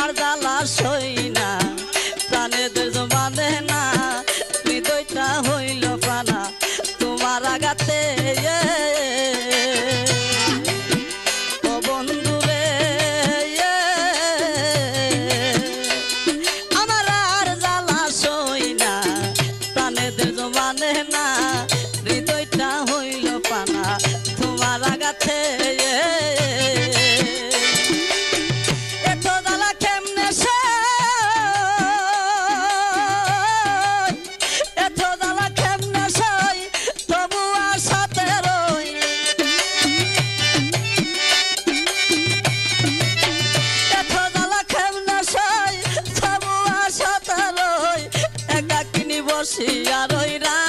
আর জ্বালা সই না প্রাণেদের মানে না হৃদয়টা হইল প্রাণা তোমার আঘাতে ও বন্ধুরে আমার আর জ্বালা সই না প্রাণেদের মানে না হৃদয়টা হইল প্রাণা তোমার আঘাতে বসিয়া রইরা